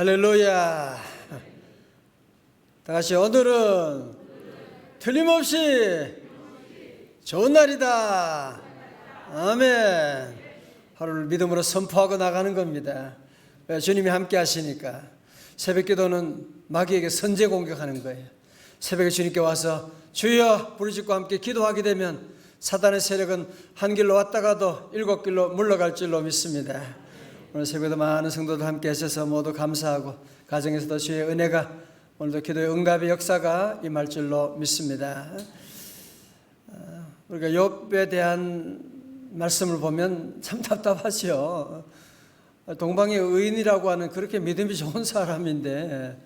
할렐루야. 다 같이 오늘은 틀림없이 좋은 날이다. 아멘. 하루를 믿음으로 선포하고 나가는 겁니다. 주님이 함께 하시니까. 새벽 기도는 마귀에게 선제 공격하는 거예요. 새벽에 주님께 와서 주여 부르짖고 함께 기도하게 되면 사단의 세력은 한 길로 왔다가도 7길로 물러갈 줄로 믿습니다. 오늘 새벽에도 많은 성도들 함께 하셔서 모두 감사하고 가정에서도 주의 은혜가 오늘도 기도의 응답의 역사가 임할 줄로 믿습니다. 우리가 욥에 대한 말씀을 보면 참 답답하죠. 동방의 의인이라고 하는 그렇게 믿음이 좋은 사람인데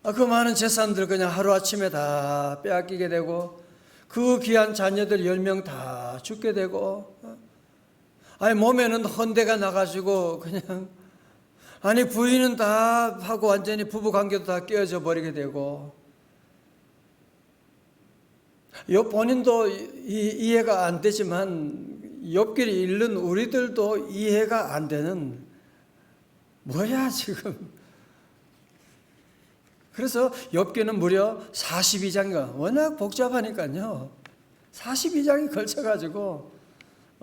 그 많은 재산들 그냥 하루아침에 다 빼앗기게 되고 그 귀한 자녀들 10명 다 죽게 되고 몸에는 헌대가 나가지고 그냥 부인은 다 하고 완전히 부부관계도 다 깨어져 버리게 되고 욥 본인도 이해가 안 되지만 욥기를 읽는 우리들도 이해가 안 되는 뭐야 지금. 그래서 욥기는 무려 42장이가 워낙 복잡하니까요 42장이 걸쳐가지고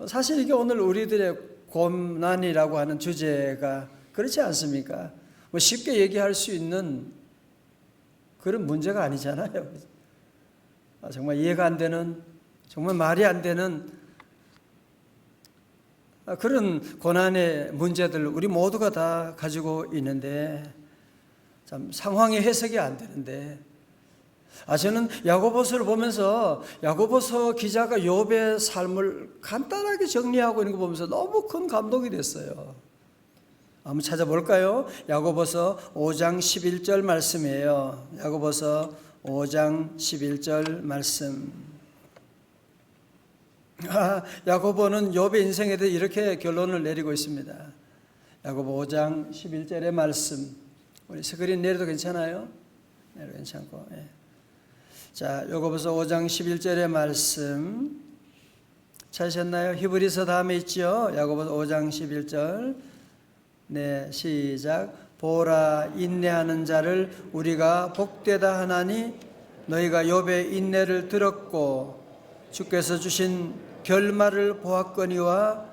사실 이게 오늘 우리들의 고난이라고 하는 주제가 그렇지 않습니까? 쉽게 얘기할 수 있는 그런 문제가 아니잖아요. 정말 이해가 안 되는, 정말 말이 안 되는 그런 고난의 문제들 우리 모두가 다 가지고 있는데 참 상황이 해석이 안 되는데 저는 야고보서를 보면서 야고보서 기자가 욥의 삶을 간단하게 정리하고 있는 거 보면서 너무 큰 감동이 됐어요. 한번 찾아볼까요? 야고보서 5장 11절 말씀이에요. 야고보서 5장 11절 말씀. 야고보는 욥의 인생에 대해 이렇게 결론을 내리고 있습니다. 야고보 5장 11절의 말씀. 우리 스크린 내려도 괜찮아요? 내려도 괜찮고. 예. 자, 야고보서 5장 11절의 말씀 찾으셨나요? 히브리서 다음에 있죠? 야고보서 5장 11절. 네, 시작. 보라, 인내하는 자를 우리가 복되다 하나니 너희가 욥의 인내를 들었고 주께서 주신 결말을 보았거니와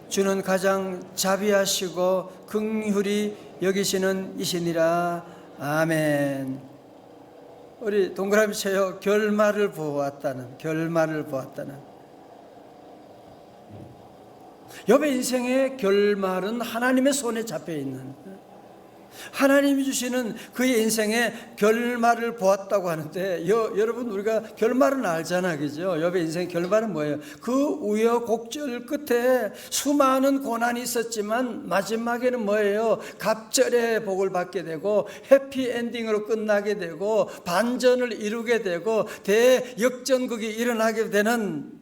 주는 가장 자비하시고 긍휼히 여기시는 이시니라. 아멘. 우리 동그라미 쳐요. 결말을 보았다는, 결말을 보았다는. 욥의 인생의 결말은 하나님의 손에 잡혀 있는, 하나님이 주시는 그의 인생의 결말을 보았다고 하는데 여러분 우리가 결말은 알잖아, 그죠? 욥의 인생의 결말은 뭐예요? 그 우여곡절 끝에 수많은 고난이 있었지만 마지막에는 뭐예요? 갑절의 복을 받게 되고 해피엔딩으로 끝나게 되고 반전을 이루게 되고 대역전극이 일어나게 되는.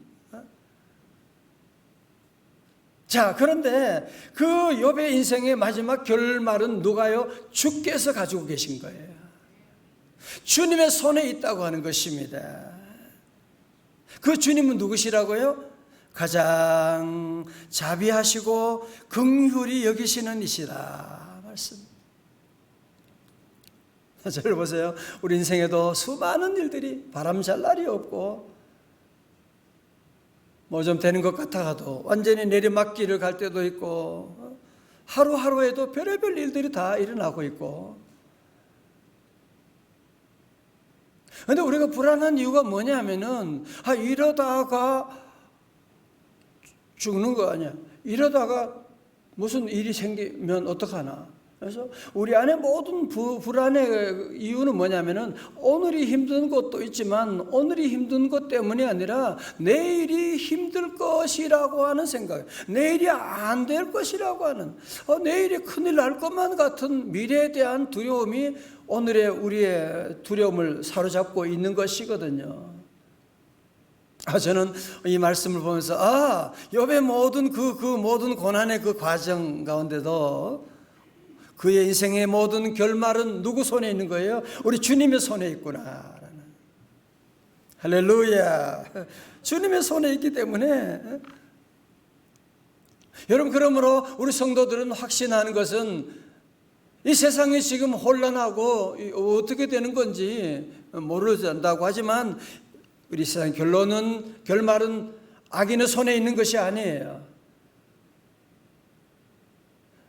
자, 그런데 그 욥의 인생의 마지막 결말은 누가요? 주께서 가지고 계신 거예요. 주님의 손에 있다고 하는 것입니다. 그 주님은 누구시라고요? 가장 자비하시고 긍휼히 여기시는 이시라 말씀. 저를 보세요. 우리 인생에도 수많은 일들이 바람잘 날이 없고 뭐 좀 되는 것 같아도 완전히 내리막길을 갈 때도 있고 하루하루에도 별의별 일들이 다 일어나고 있고. 그런데 우리가 불안한 이유가 뭐냐면은 이러다가 죽는 거 아니야. 이러다가 무슨 일이 생기면 어떡하나. 그래서 우리 안에 모든 불안의 이유는 뭐냐면은 오늘이 힘든 것도 있지만 오늘이 힘든 것 때문이 아니라 내일이 힘들 것이라고 하는 생각, 내일이 안 될 것이라고 하는, 내일이 큰일 날 것만 같은 미래에 대한 두려움이 오늘의 우리의 두려움을 사로잡고 있는 것이거든요. 저는 이 말씀을 보면서 욥의 모든 그 모든 고난의 그 과정 가운데도 그의 인생의 모든 결말은 누구 손에 있는 거예요? 우리 주님의 손에 있구나. 할렐루야. 주님의 손에 있기 때문에 여러분, 그러므로 우리 성도들은 확신하는 것은 이 세상이 지금 혼란하고 어떻게 되는 건지 모른다고 하지만 우리 세상 결말은 악인의 손에 있는 것이 아니에요.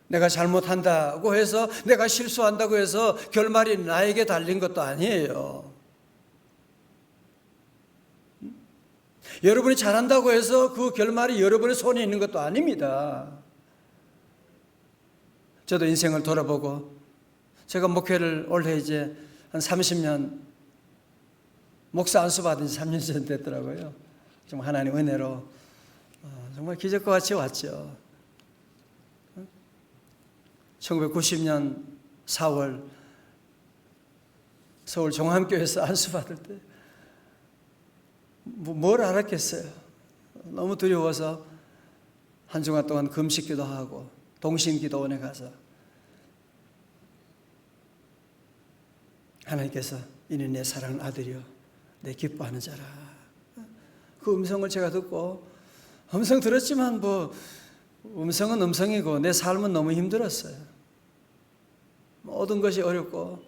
내가 잘못한다고 해서, 내가 실수한다고 해서 결말이 나에게 달린 것도 아니에요. 여러분이 잘한다고 해서 그 결말이 여러분의 손에 있는 것도 아닙니다. 저도 인생을 돌아보고, 제가 목회를 올해 이제 한 30년, 목사 안수 받은 지 3년 전 됐더라고요. 정말 하나님 은혜로 정말 기적과 같이 왔죠. 1990년 4월 서울 종암교회에서 안수 받을 때 뭘 알았겠어요. 너무 두려워서 한 주간 동안 금식기도 하고 동심기도원에 가서 하나님께서 이는 내 사랑하는 아들이요 내 기뻐하는 자라. 그 음성을 제가 듣고, 음성 들었지만 음성은 음성이고 내 삶은 너무 힘들었어요. 모든 것이 어렵고.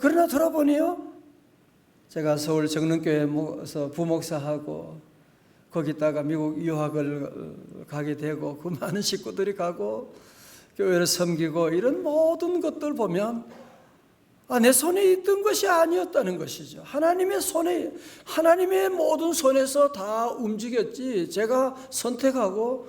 그러나 돌아보니요, 제가 서울 정릉교회에서 부목사하고 거기다가 미국 유학을 가게 되고 그 많은 식구들이 가고 교회를 섬기고 이런 모든 것들 보면 내 손에 있던 것이 아니었다는 것이죠. 하나님의 모든 손에서 다 움직였지, 제가 선택하고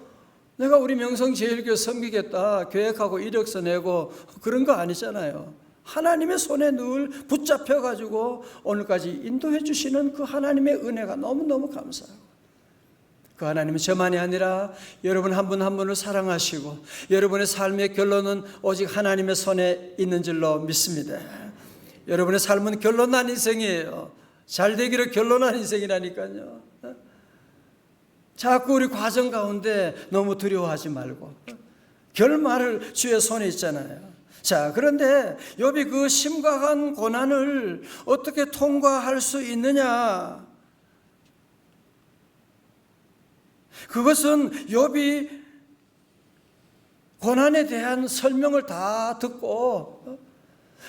내가 우리 명성제일교회 섬기겠다 계획하고 이력서 내고 그런 거 아니잖아요. 하나님의 손에 늘 붙잡혀가지고 오늘까지 인도해 주시는 그 하나님의 은혜가 너무너무 감사하고, 그 하나님은 저만이 아니라 여러분 한 분 한 분을 사랑하시고 여러분의 삶의 결론은 오직 하나님의 손에 있는 줄로 믿습니다. 여러분의 삶은 결론난 인생이에요. 잘 되기를 결론난 인생이라니까요. 자꾸 우리 과정 가운데 너무 두려워하지 말고 결말을 주의 손에 있잖아요. 자, 그런데 욥이 그 심각한 고난을 어떻게 통과할 수 있느냐? 그것은 욥이 고난에 대한 설명을 다 듣고,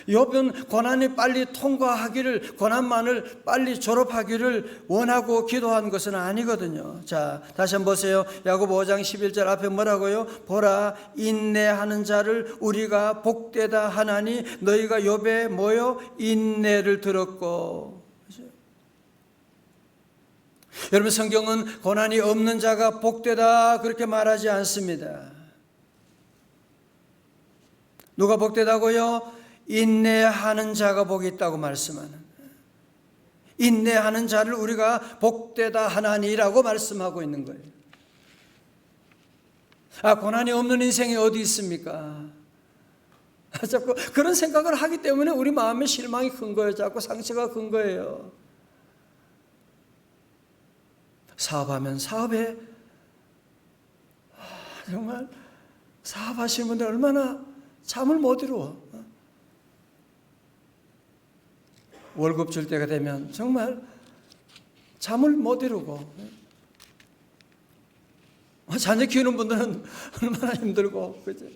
욥은 고난이 빨리 통과하기를, 고난만을 빨리 졸업하기를 원하고 기도한 것은 아니거든요. 자, 다시 한번 보세요. 야고보 5장 11절 앞에 뭐라고요? 보라, 인내하는 자를 우리가 복되다 하나니 너희가 욥의 뭐요? 인내를 들었고. 여러분, 성경은 고난이 없는 자가 복되다 그렇게 말하지 않습니다. 누가 복되다고요? 인내하는 자가 복이 있다고 말씀하는, 인내하는 자를 우리가 복되다 하나니라고 말씀하고 있는 거예요. 고난이 없는 인생이 어디 있습니까? 자꾸 그런 생각을 하기 때문에 우리 마음의 실망이 큰 거예요. 자꾸 상처가 큰 거예요. 사업하면 사업에 정말 사업하시는 분들 얼마나 잠을 못 이루어. 월급 줄 때가 되면 정말 잠을 못 이루고, 자녀 키우는 분들은 얼마나 힘들고, 그죠?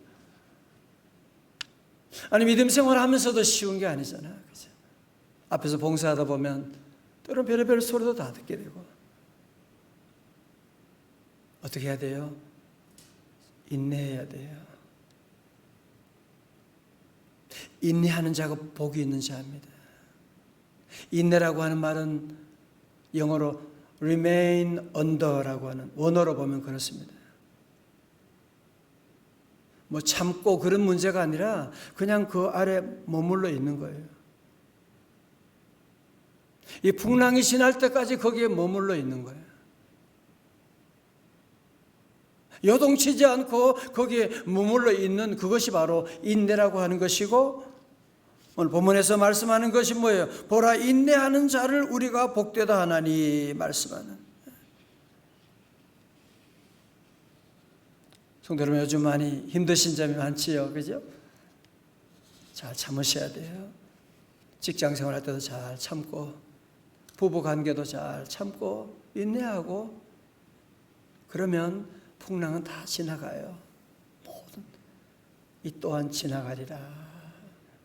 아니, 믿음 생활 하면서도 쉬운 게 아니잖아, 그죠? 앞에서 봉사하다 보면 때론 별의별 소리도 다 듣게 되고. 어떻게 해야 돼요? 인내해야 돼요. 인내하는 자가 복이 있는 자입니다. 인내라고 하는 말은 영어로 remain under라고 하는, 원어로 보면 그렇습니다. 참고 그런 문제가 아니라 그냥 그 아래 머물러 있는 거예요. 이 풍랑이 지날 때까지 거기에 머물러 있는 거예요. 요동치지 않고 거기에 머물러 있는 그것이 바로 인내라고 하는 것이고, 오늘 본문에서 말씀하는 것이 뭐예요? 보라, 인내하는 자를 우리가 복되다 하나니 말씀하는. 성도 여러분, 요즘 많이 힘드신 점이 많지요, 그죠? 잘 참으셔야 돼요. 직장 생활할 때도 잘 참고, 부부 관계도 잘 참고 인내하고, 그러면 풍랑은 다 지나가요. 모든 이 또한 지나가리라.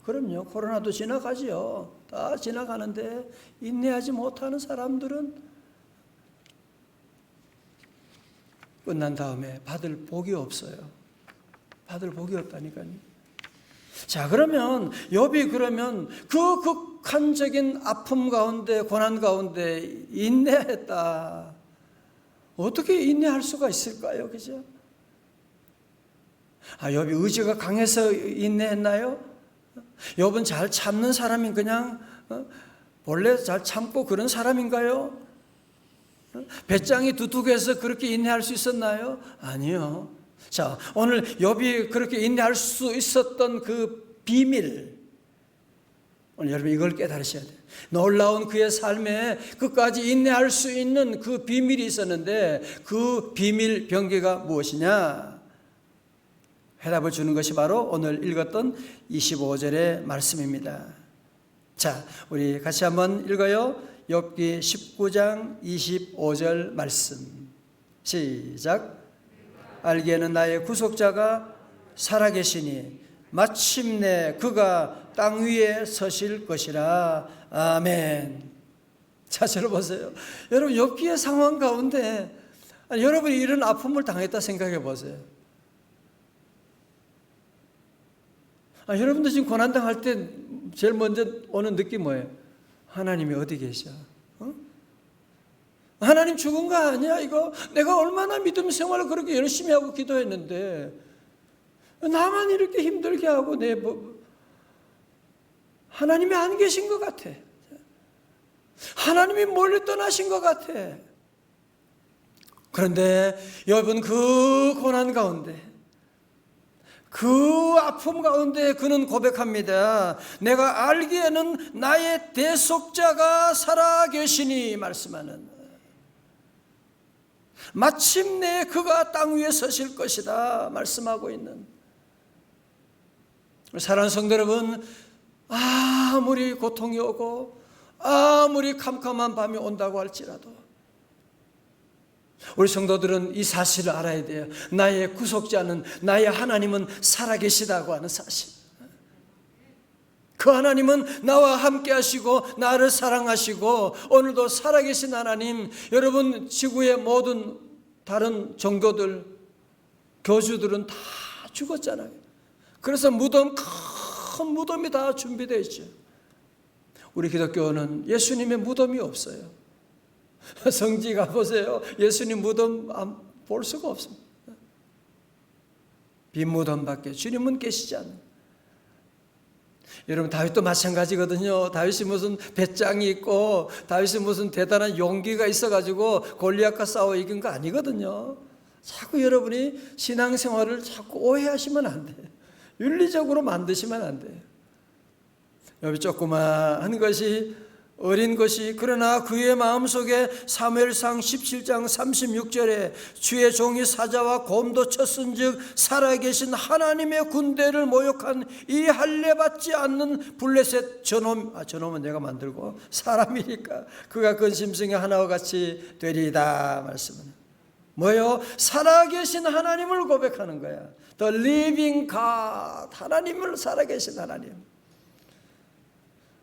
그럼요, 코로나도 지나가지요. 다 지나가는데 인내하지 못하는 사람들은 끝난 다음에 받을 복이 없어요. 받을 복이 없다니까요. 자, 그러면 욥이 그러면 그 극한적인 아픔 가운데, 고난 가운데 인내했다. 어떻게 인내할 수가 있을까요? 그죠? 욥이 의지가 강해서 인내했나요? 욥은 잘 참는 사람인 그냥 본래 잘 참고 그런 사람인가요? 배짱이 두둑해서 그렇게 인내할 수 있었나요? 아니요. 자, 오늘 욥이 그렇게 인내할 수 있었던 그 비밀, 오늘 여러분 이걸 깨달으셔야 돼요. 놀라운 그의 삶에 끝까지 인내할 수 있는 그 비밀이 있었는데 그 비밀 병기가 무엇이냐? 해답을 주는 것이 바로 오늘 읽었던 25절의 말씀입니다. 자, 우리 같이 한번 읽어요. 욥기 19장 25절 말씀. 시작. 알기에는 나의 구속자가 살아계시니 마침내 그가 땅 위에 서실 것이라. 아멘. 자, 저를 보세요. 여러분, 욥기의 상황 가운데 여러분이 이런 아픔을 당했다 생각해 보세요. 여러분도 지금 고난당할 때 제일 먼저 오는 느낌 뭐예요? 하나님이 어디 계셔? 하나님 죽은 거 아니야 이거? 내가 얼마나 믿음 생활을 그렇게 열심히 하고 기도했는데 나만 이렇게 힘들게 하고 하나님이 안 계신 것 같아. 하나님이 멀리 떠나신 것 같아. 그런데 여러분, 그 고난 가운데, 그 아픔 가운데 그는 고백합니다. 내가 알기에는 나의 대속자가 살아계시니 말씀하는, 마침내 그가 땅 위에 서실 것이다 말씀하고 있는, 사랑하는 성도 여러분, 아무리 고통이 오고 아무리 캄캄한 밤이 온다고 할지라도 우리 성도들은 이 사실을 알아야 돼요. 나의 구속자는, 나의 하나님은 살아계시다고 하는 사실. 그 하나님은 나와 함께 하시고 나를 사랑하시고 오늘도 살아계신 하나님. 여러분, 지구의 모든 다른 종교들, 교주들은 다 죽었잖아요. 그래서 큰 무덤이 다 준비되어 있죠. 우리 기독교는 예수님의 무덤이 없어요. 성지 가보세요. 예수님 무덤 볼 수가 없습니다. 빈 무덤밖에 주님은 계시지 않아요. 여러분, 다윗도 마찬가지거든요. 다윗이 무슨 배짱이 있고 다윗이 무슨 대단한 용기가 있어가지고 골리앗과 싸워 이긴 거 아니거든요. 자꾸 여러분이 신앙생활을 자꾸 오해하시면 안 돼요. 윤리적으로 만드시면 안 돼요. 여기 조그마한 것이, 어린 것이, 그러나 그의 마음속에 사무엘상 17장 36절에 주의 종이 사자와 곰도 쳤은즉 살아계신 하나님의 군대를 모욕한 이 할례받지 않는 블레셋 저놈은 내가 만들고 사람이니까 그가 근심승의 하나와 같이 되리이다 말씀은 뭐요? 살아계신 하나님을 고백하는 거야. The living God, 하나님을, 살아계신 하나님.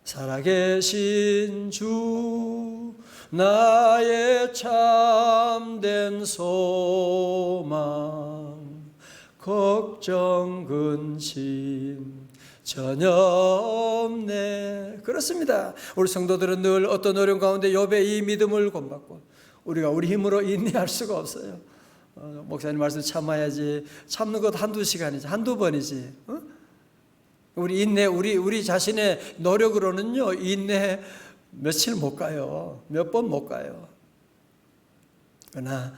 살아계신 주 나의 참된 소망, 걱정 근심 전혀 없네. 그렇습니다. 우리 성도들은 늘 어떤 어려움 가운데 욥의 이 믿음을 본받고 우리가 우리 힘으로 인내할 수가 없어요. 목사님 말씀 참아야지. 참는 것 한두 시간이지, 한두 번이지. 우리 인내, 우리 자신의 노력으로는요, 인내 며칠 못 가요. 몇 번 못 가요. 그러나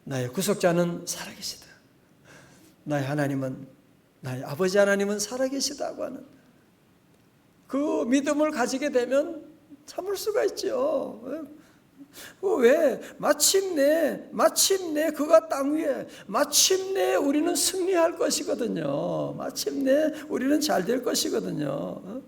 나의 구속자는 살아계시다. 나의 하나님은, 나의 아버지 하나님은 살아계시다고 하는 그 믿음을 가지게 되면 참을 수가 있죠. 왜? 마침내 그가 땅 위에, 마침내 우리는 승리할 것이거든요. 마침내 우리는 잘 될 것이거든요.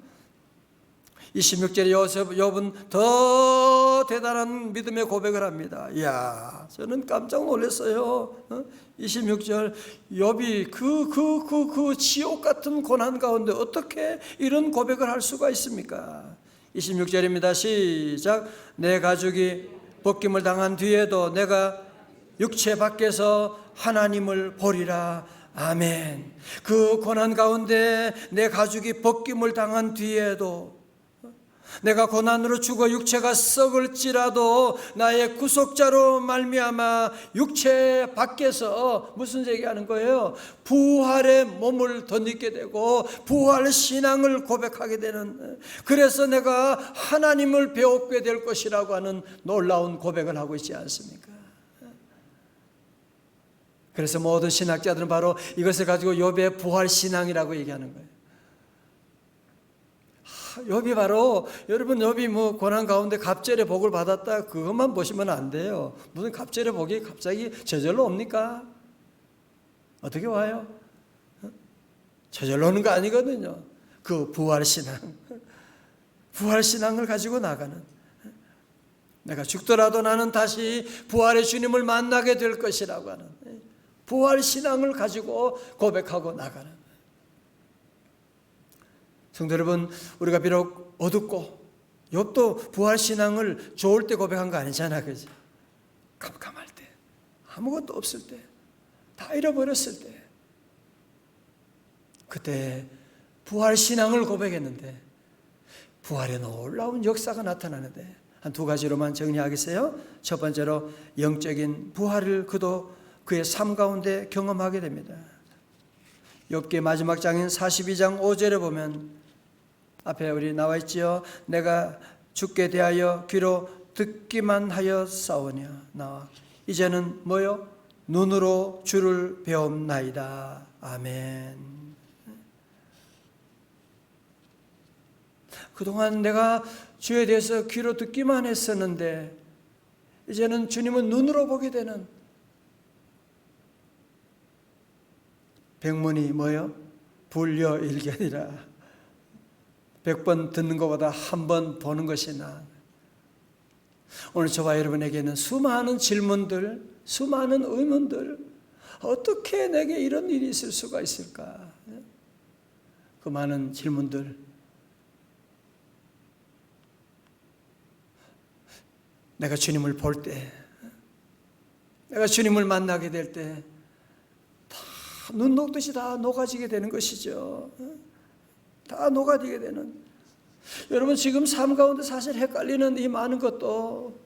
26절에 욥은 더 더 대단한 믿음의 고백을 합니다. 이야, 저는 깜짝 놀랐어요. 26절, 욥이 그 지옥 같은 고난 가운데 어떻게 이런 고백을 할 수가 있습니까? 26절입니다. 시작. 내 가죽이 벗김을 당한 뒤에도 내가 육체 밖에서 하나님을 보리라. 아멘. 그 고난 가운데 내 가죽이 벗김을 당한 뒤에도, 내가 고난으로 죽어 육체가 썩을지라도 나의 구속자로 말미암아 육체 밖에서 무슨 얘기하는 거예요? 부활의 몸을 덧입게 되고 부활 신앙을 고백하게 되는, 그래서 내가 하나님을 배우게 될 것이라고 하는 놀라운 고백을 하고 있지 않습니까? 그래서 모든 신학자들은 바로 이것을 가지고 욥의 부활 신앙이라고 얘기하는 거예요. 욥이 바로, 여러분, 욥이 뭐 고난 가운데 갑절의 복을 받았다, 그것만 보시면 안 돼요. 무슨 갑절의 복이 갑자기 저절로 옵니까? 어떻게 와요? 저절로 오는 거 아니거든요. 그 부활 신앙, 부활 신앙을 가지고 나가는, 내가 죽더라도 나는 다시 부활의 주님을 만나게 될 것이라고 하는 부활 신앙을 가지고 고백하고 나가는. 성도 여러분, 우리가 비록 어둡고, 욥도 부활 신앙을 좋을 때 고백한 거 아니잖아, 그죠? 깜깜할 때, 아무것도 없을 때, 다 잃어버렸을 때, 그때 부활 신앙을 고백했는데 부활의 놀라운 역사가 나타나는데, 한 두 가지로만 정리하겠어요. 첫 번째로 영적인 부활을 그도 그의 삶 가운데 경험하게 됩니다. 욥기 마지막 장인 42장 5절에 보면, 앞에 우리 나와 있지요. 내가 죽게 대하여 귀로 듣기만 하여 싸우냐. 나와 이제는 뭐요? 눈으로 주를 배움나이다. 아멘. 그동안 내가 주에 대해서 귀로 듣기만 했었는데 이제는 주님은 눈으로 보게 되는, 백문이 뭐요? 불여일견이라. 100번 듣는 것보다 한 번 보는 것이 나아. 오늘 저와 여러분에게는 수많은 질문들, 수많은 의문들, 어떻게 내게 이런 일이 있을 수가 있을까? 그 많은 질문들, 내가 주님을 볼 때, 내가 주님을 만나게 될 때 다 눈 녹듯이 다 녹아지게 되는 것이죠. 다 녹아지게 되는. 여러분, 지금 삶 가운데 사실 헷갈리는 이 많은 것도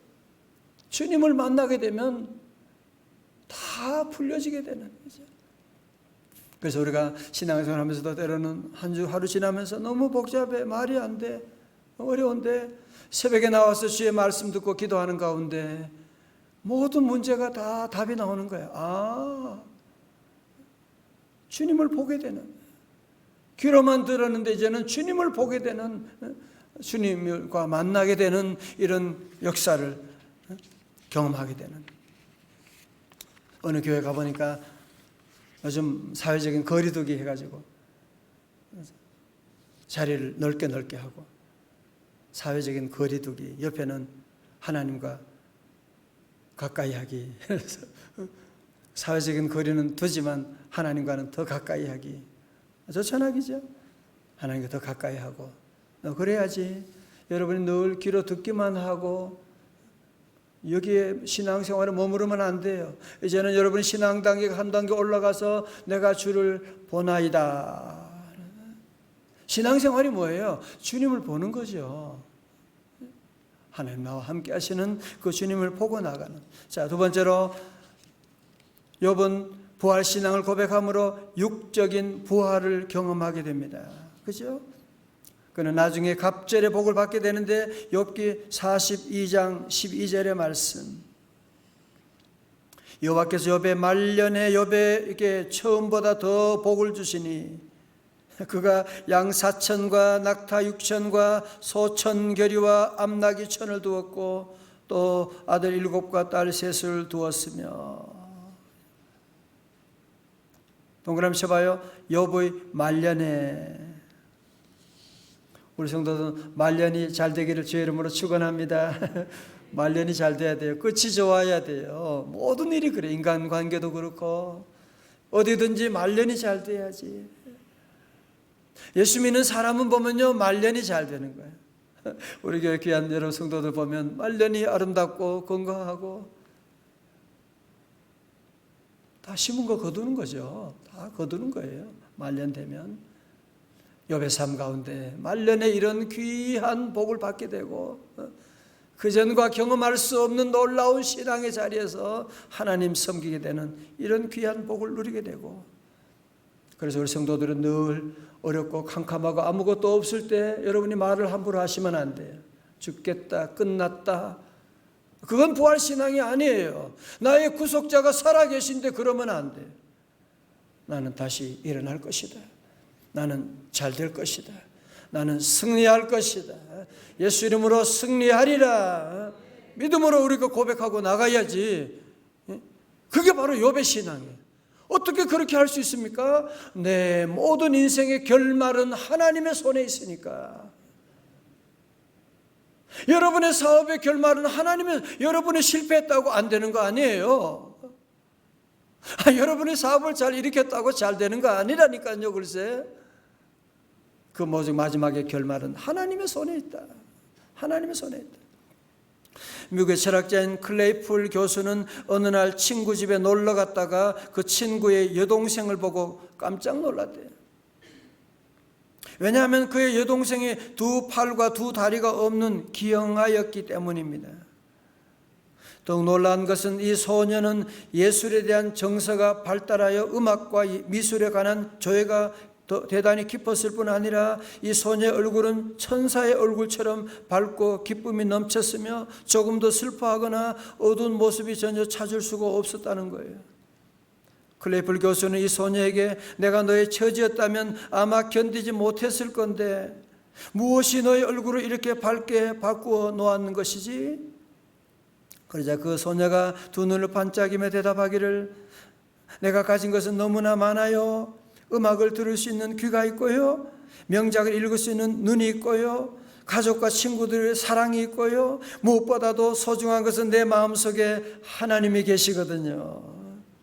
주님을 만나게 되면 다 풀려지게 되는 거죠. 그래서 우리가 신앙생활 하면서도 때로는 한 주 하루 지나면서 너무 복잡해, 말이 안 돼, 어려운데 새벽에 나와서 주의 말씀 듣고 기도하는 가운데 모든 문제가 다 답이 나오는 거예요. 주님을 보게 되는, 귀로만 들었는데 이제는 주님을 보게 되는, 주님과 만나게 되는 이런 역사를 경험하게 되는. 어느 교회 가보니까 요즘 사회적인 거리두기 해가지고 자리를 넓게 하고, 사회적인 거리두기 옆에는 하나님과 가까이 하기. 사회적인 거리는 두지만 하나님과는 더 가까이 하기. 좋잖아요. 하나님과 더 가까이 하고. 그래야지. 여러분이 늘 귀로 듣기만 하고 여기에 신앙생활에 머무르면 안 돼요. 이제는 여러분이 신앙 단계가 한 단계 올라가서 내가 주를 보나이다. 신앙생활이 뭐예요? 주님을 보는 거죠. 하나님 나와 함께 하시는 그 주님을 보고 나가는. 자, 두 번째로 욥은 부활 신앙을 고백함으로 육적인 부활을 경험하게 됩니다. 그죠? 그는 나중에 갑절의 복을 받게 되는데, 욥기 42장 12절의 말씀, 여호와께서 욥의 말년에 욥에게 처음보다 더 복을 주시니 그가 양 4천과 낙타 6천과 소 1,000겨리와 암나귀 1,000을 두었고 또 아들 7과 딸 3을 두었으며. 동그라미 쳐봐요. 욥의 말년에. 우리 성도들은 말년이 잘 되기를 주의 이름으로 축원합니다. 말년이 잘 돼야 돼요. 끝이 좋아야 돼요. 모든 일이 그래. 인간관계도 그렇고 어디든지 말년이 잘 돼야지. 예수 믿는 사람은 보면요, 말년이 잘 되는 거예요. 우리 교회 귀한 여러 성도들 보면 말년이 아름답고 건강하고 다 심은 거 거두는 거죠. 다 거두는 거예요. 말년 되면 욥의 삶 가운데 말년에 이런 귀한 복을 받게 되고 그전과 경험할 수 없는 놀라운 신앙의 자리에서 하나님 섬기게 되는 이런 귀한 복을 누리게 되고, 그래서 우리 성도들은 늘 어렵고 캄캄하고 아무것도 없을 때 여러분이 말을 함부로 하시면 안 돼요. 죽겠다, 끝났다. 그건 부활신앙이 아니에요. 나의 구속자가 살아계신데 그러면 안 돼요. 나는 다시 일어날 것이다. 나는 잘 될 것이다. 나는 승리할 것이다. 예수 이름으로 승리하리라. 믿음으로 우리가 고백하고 나가야지. 그게 바로 욥의 신앙이에요. 어떻게 그렇게 할 수 있습니까? 내 모든 인생의 결말은 하나님의 손에 있으니까. 여러분의 사업의 결말은 여러분이 실패했다고 안 되는 거 아니에요. 여러분의 사업을 잘 일으켰다고 잘 되는 거 아니라니까요. 글쎄, 그 마지막의 결말은 하나님의 손에 있다. 하나님의 손에 있다. 미국의 철학자인 클레이풀 교수는 어느 날 친구 집에 놀러 갔다가 그 친구의 여동생을 보고 깜짝 놀랐대요. 왜냐하면 그의 여동생이 두 팔과 두 다리가 없는 기형아였기 때문입니다. 더욱 놀라운 것은 이 소녀는 예술에 대한 정서가 발달하여 음악과 미술에 관한 조예가 더 대단히 깊었을 뿐 아니라 이 소녀의 얼굴은 천사의 얼굴처럼 밝고 기쁨이 넘쳤으며 조금도 슬퍼하거나 어두운 모습이 전혀 찾을 수가 없었다는 거예요. 클레이플 교수는 이 소녀에게 내가 너의 처지였다면 아마 견디지 못했을 건데 무엇이 너의 얼굴을 이렇게 밝게 바꾸어 놓았는 것이지? 그러자 그 소녀가 두 눈을 반짝이며 대답하기를, 내가 가진 것은 너무나 많아요. 음악을 들을 수 있는 귀가 있고요, 명작을 읽을 수 있는 눈이 있고요, 가족과 친구들의 사랑이 있고요, 무엇보다도 소중한 것은 내 마음속에 하나님이 계시거든요.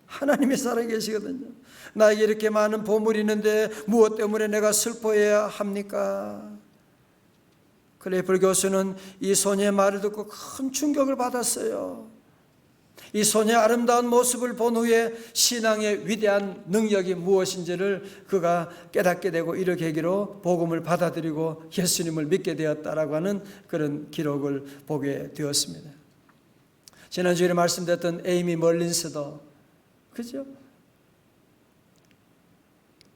하나님이 살아계시거든요. 나에게 이렇게 많은 보물이 있는데 무엇 때문에 내가 슬퍼해야 합니까? 클레이플 교수는 이 소녀의 말을 듣고 큰 충격을 받았어요. 이 소녀의 아름다운 모습을 본 후에 신앙의 위대한 능력이 무엇인지를 그가 깨닫게 되고 이르게 계기로 복음을 받아들이고 예수님을 믿게 되었다라고 하는 그런 기록을 보게 되었습니다. 지난주에 말씀드렸던 에이미 멀린스도 그죠?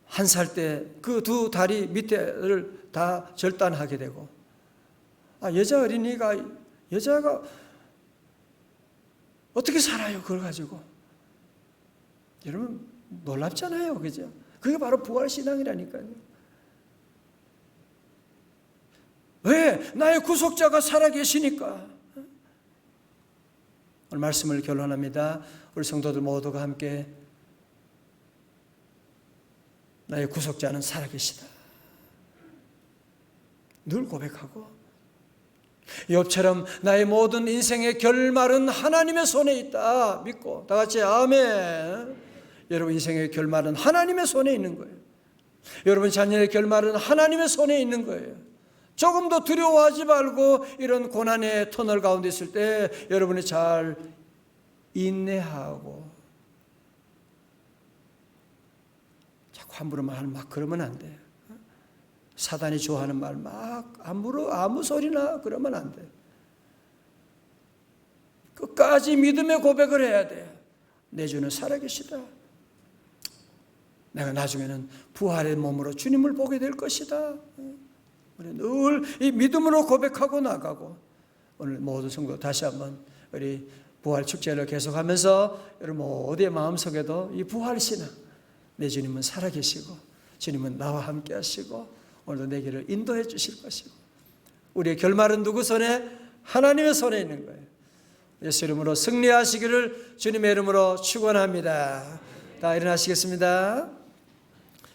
한 살 때 그 두 다리 밑에를 다 절단하게 되고, 여자가 어떻게 살아요? 그걸 가지고. 여러분 놀랍잖아요. 그죠? 그게 바로 부활신앙이라니까요. 왜? 나의 구속자가 살아계시니까. 오늘 말씀을 결론합니다. 우리 성도들 모두가 함께 나의 구속자는 살아계시다. 늘 고백하고, 욥처럼 나의 모든 인생의 결말은 하나님의 손에 있다 믿고 다 같이 아멘. 여러분 인생의 결말은 하나님의 손에 있는 거예요. 여러분 자녀의 결말은 하나님의 손에 있는 거예요. 조금도 두려워하지 말고 이런 고난의 터널 가운데 있을 때 여러분이 잘 인내하고, 자꾸 함부로 말 막 그러면 안 돼요. 사단이 좋아하는 말 막 아무 소리나 그러면 안 돼. 끝까지 믿음의 고백을 해야 돼. 내 주는 살아계시다. 내가 나중에는 부활의 몸으로 주님을 보게 될 것이다. 우리 늘 이 믿음으로 고백하고 나가고, 오늘 모든 성도 다시 한번 우리 부활 축제를 계속하면서 여러분 어디의 마음속에도 이 부활 신앙, 내 주님은 살아계시고 주님은 나와 함께 하시고 오늘도 내 길을 인도해 주실 것이고, 우리의 결말은 누구 손에? 하나님의 손에 있는 거예요. 예수 이름으로 승리하시기를 주님의 이름으로 축원합니다. 다 일어나시겠습니다.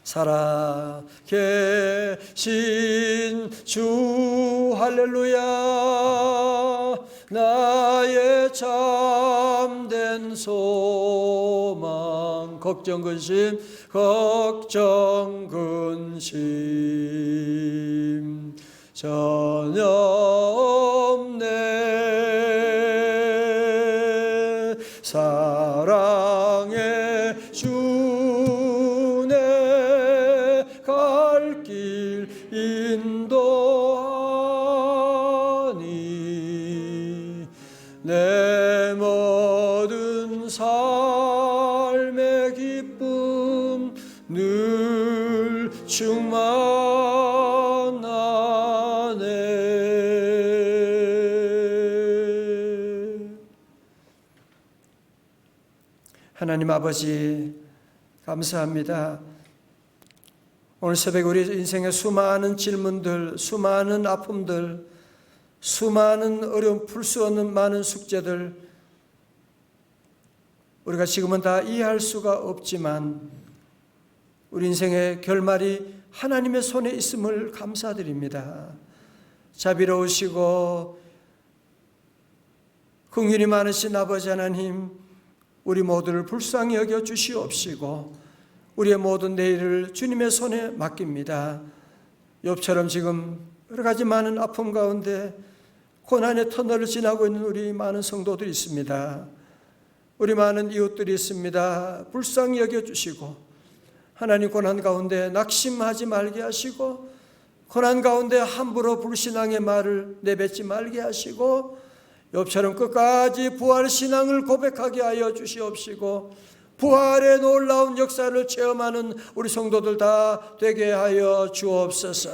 살아계신 주 할렐루야 나의 참된 소망 걱정 근심 전혀 없네 사랑의 주네 갈 길 인도하니 내 모든 삶의 기쁨 늘 충만하네. 하나님 아버지 감사합니다. 오늘 새벽에 우리 인생의 수많은 질문들, 수많은 아픔들, 수많은 어려움, 풀 수 없는 많은 숙제들 우리가 지금은 다 이해할 수가 없지만 우리 인생의 결말이 하나님의 손에 있음을 감사드립니다. 자비로우시고 긍휼이 많으신 아버지 하나님, 우리 모두를 불쌍히 여겨 주시옵시고 우리의 모든 내일을 주님의 손에 맡깁니다. 욥처럼 지금 여러 가지 많은 아픔 가운데 고난의 터널을 지나고 있는 우리 많은 성도들이 있습니다. 우리 많은 이웃들이 있습니다. 불쌍히 여겨주시고 하나님 고난 가운데 낙심하지 말게 하시고 고난 가운데 함부로 불신앙의 말을 내뱉지 말게 하시고 욥처럼 끝까지 부활신앙을 고백하게 하여 주시옵시고 부활의 놀라운 역사를 체험하는 우리 성도들 다 되게 하여 주옵소서.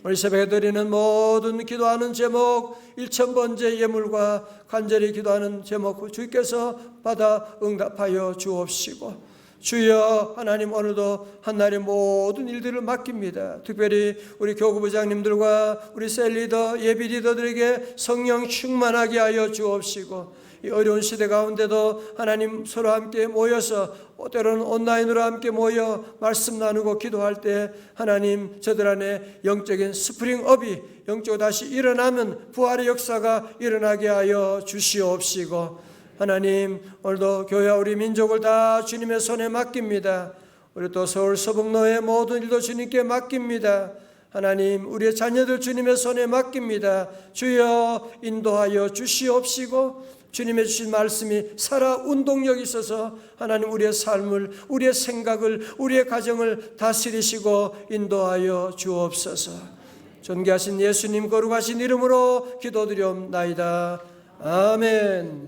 우리 새벽에 드리는 모든 기도하는 제목 1000번째 예물과 간절히 기도하는 제목 주께서 받아 응답하여 주옵시고 주여 하나님 오늘도 한날의 모든 일들을 맡깁니다. 특별히 우리 교구부장님들과 우리 셀리더 예비 리더들에게 성령 충만하게 하여 주옵시고 이 어려운 시대 가운데도 하나님 서로 함께 모여서 때로는 온라인으로 함께 모여 말씀 나누고 기도할 때 하나님 저들 안에 영적인 스프링업이 영적으로 다시 일어나면 부활의 역사가 일어나게 하여 주시옵시고 하나님 오늘도 교회와 우리 민족을 다 주님의 손에 맡깁니다. 우리 또 서울 서북로의 모든 일도 주님께 맡깁니다. 하나님 우리의 자녀들 주님의 손에 맡깁니다. 주여 인도하여 주시옵시고 주님의 주신 말씀이 살아 운동력이 있어서 하나님 우리의 삶을 우리의 생각을 우리의 가정을 다스리시고 인도하여 주옵소서. 존귀하신 예수님 거룩하신 이름으로 기도드리옵나이다. 아멘.